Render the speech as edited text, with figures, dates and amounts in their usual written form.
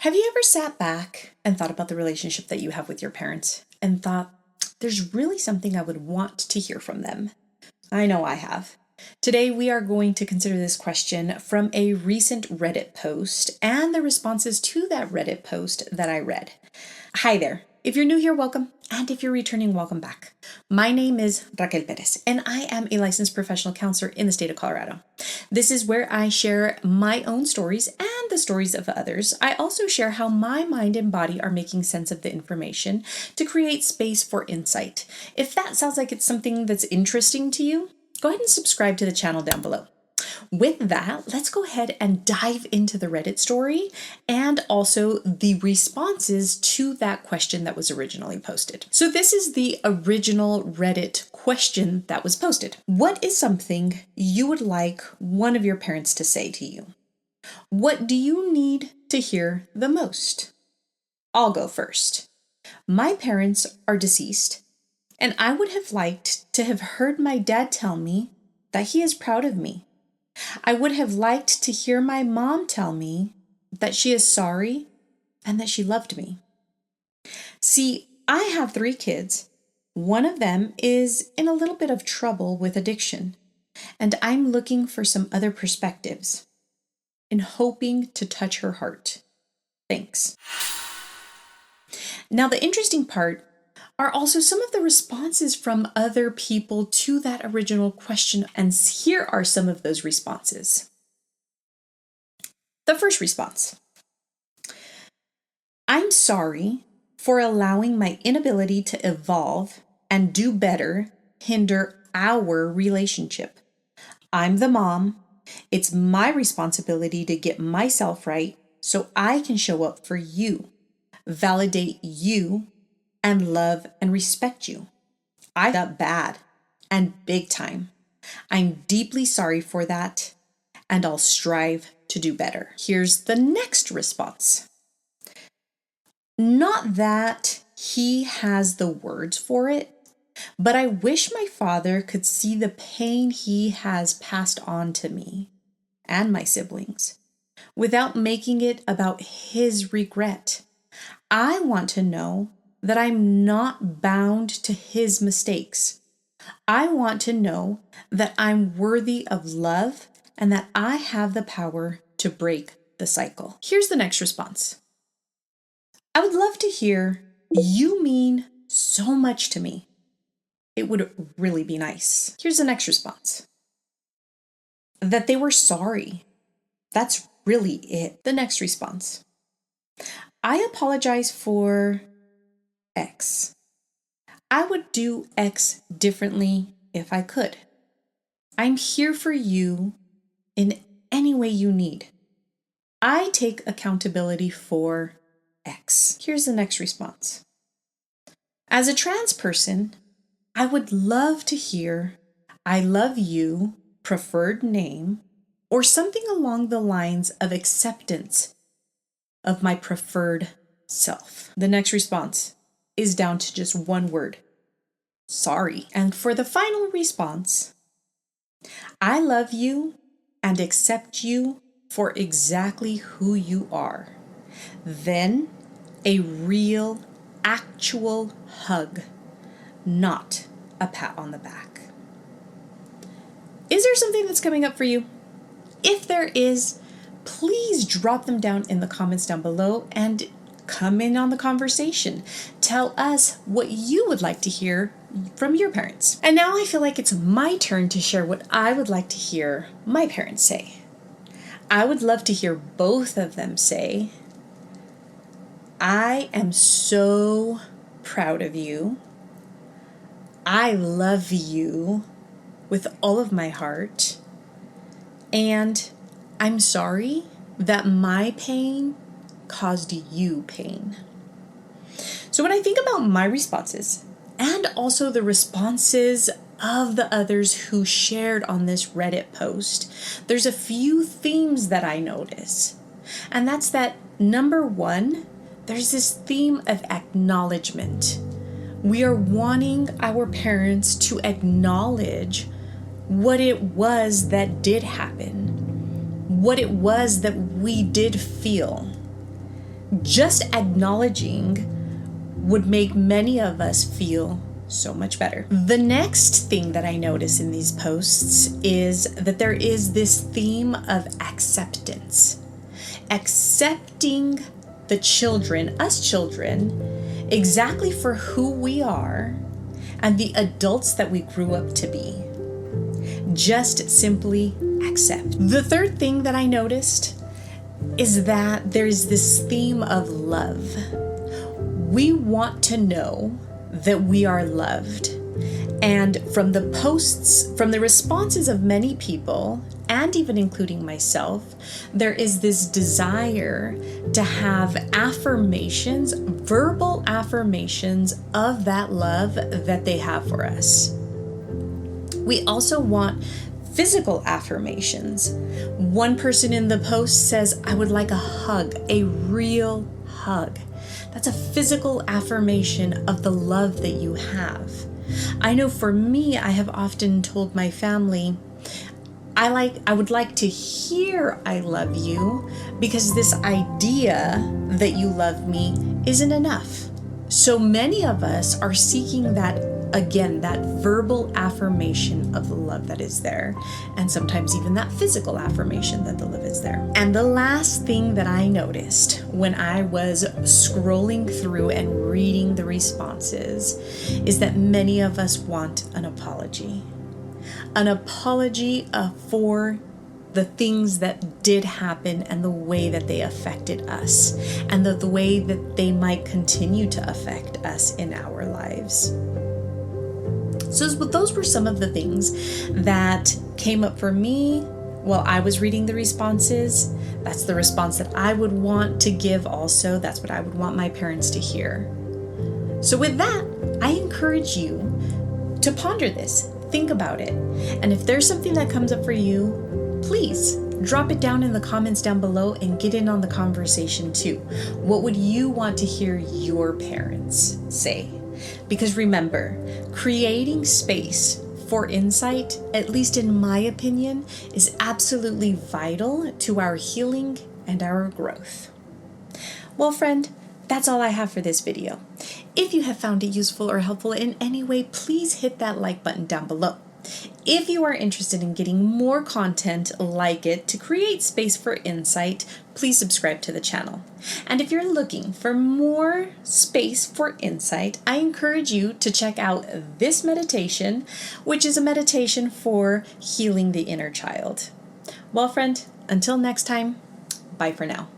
Have you ever sat back and thought about the relationship that you have with your parents and thought, there's really something I would want to hear from them? I know I have. Today, we are going to consider this question from a recent Reddit post and the responses to that Reddit post that I read. Hi there. If you're new here, welcome. And if you're returning, welcome back. My name is Raquel Perez, and I am a licensed professional counselor in the state of Colorado. This is where I share my own stories and the stories of others. I also share how my mind and body are making sense of the information to create space for insight. If that sounds like it's something that's interesting to you, go ahead and subscribe to the channel down below. With that, let's go ahead and dive into the Reddit story and also the responses to that question that was originally posted. So this is the original Reddit question that was posted. What is something you would like one of your parents to say to you? What do you need to hear the most? I'll go first. My parents are deceased, and I would have liked to have heard my dad tell me that he is proud of me. I would have liked to hear my mom tell me that she is sorry and that she loved me. See, I have 3 kids. One of them is in a little bit of trouble with addiction, and I'm looking for some other perspectives and hoping to touch her heart. Thanks. Now, the interesting part are also some of the responses from other people to that original question, and here are some of those responses. The first response: I'm sorry for allowing my inability to evolve and do better hinder our relationship. I'm the mom. It's my responsibility to get myself right so I can show up for you, validate you, and love and respect you. I got bad and big time. I'm deeply sorry for that, and I'll strive to do better. Here's the next response. Not that he has the words for it, but I wish my father could see the pain he has passed on to me and my siblings without making it about his regret. I want to know that I'm not bound to his mistakes. I want to know that I'm worthy of love and that I have the power to break the cycle. Here's the next response. I would love to hear, you mean so much to me. It would really be nice. Here's the next response. That they were sorry. That's really it. The next response. I apologize for X. I would do X differently if I could. I'm here for you in any way you need. I take accountability for X. Here's the next response. As a trans person, I would love to hear I love you, preferred name, or something along the lines of acceptance of my preferred self. The next response is down to just one word: sorry. And for the final response, I love you and accept you for exactly who you are. Then a real, actual hug, not a pat on the back. Is there something that's coming up for you? If there is, please drop them down in the comments down below and come in on the conversation. Tell us what you would like to hear from your parents. And now I feel like it's my turn to share what I would like to hear my parents say. I would love to hear both of them say, I am so proud of you. I love you with all of my heart. And I'm sorry that my pain caused you pain. So when I think about my responses and also the responses of the others who shared on this Reddit post, there's a few themes that I notice. And that's that, number one, there's this theme of acknowledgement. We are wanting our parents to acknowledge what it was that did happen, what it was that we did feel. just acknowledging would make many of us feel so much better. The next thing that I notice in these posts is that there is this theme of acceptance. Accepting the children, us children, exactly for who we are and the adults that we grew up to be. Just simply accept. The third thing that I noticed is that there's this theme of love. We want to know that we are loved. And from the posts, from the responses of many people, and even including myself, there is this desire to have affirmations, verbal affirmations of that love that they have for us. We also want physical affirmations. One person in the post says, I would like a hug, a real hug. That's a physical affirmation of the love that you have. I know for me, I have often told my family, I would like to hear I love you, because this idea that you love me isn't enough. So many of us are seeking that, again, that verbal affirmation of the love that is there, and sometimes even that physical affirmation that the love is there. And the last thing that I noticed when I was scrolling through and reading the responses is that many of us want an apology. An apology for the things that did happen and the way that they affected us, and the way that they might continue to affect us in our lives. So those were some of the things that came up for me while I was reading the responses. That's the response that I would want to give also. That's what I would want my parents to hear. So with that, I encourage you to ponder this, think about it. And if there's something that comes up for you, please drop it down in the comments down below and get in on the conversation too. What would you want to hear your parents say? Because remember, creating space for insight, at least in my opinion, is absolutely vital to our healing and our growth. Well, friend, that's all I have for this video. If you have found it useful or helpful in any way, please hit that like button down below. If you are interested in getting more content like it to create space for insight, please subscribe to the channel. And if you're looking for more space for insight, I encourage you to check out this meditation, which is a meditation for healing the inner child. Well, friend, until next time, bye for now.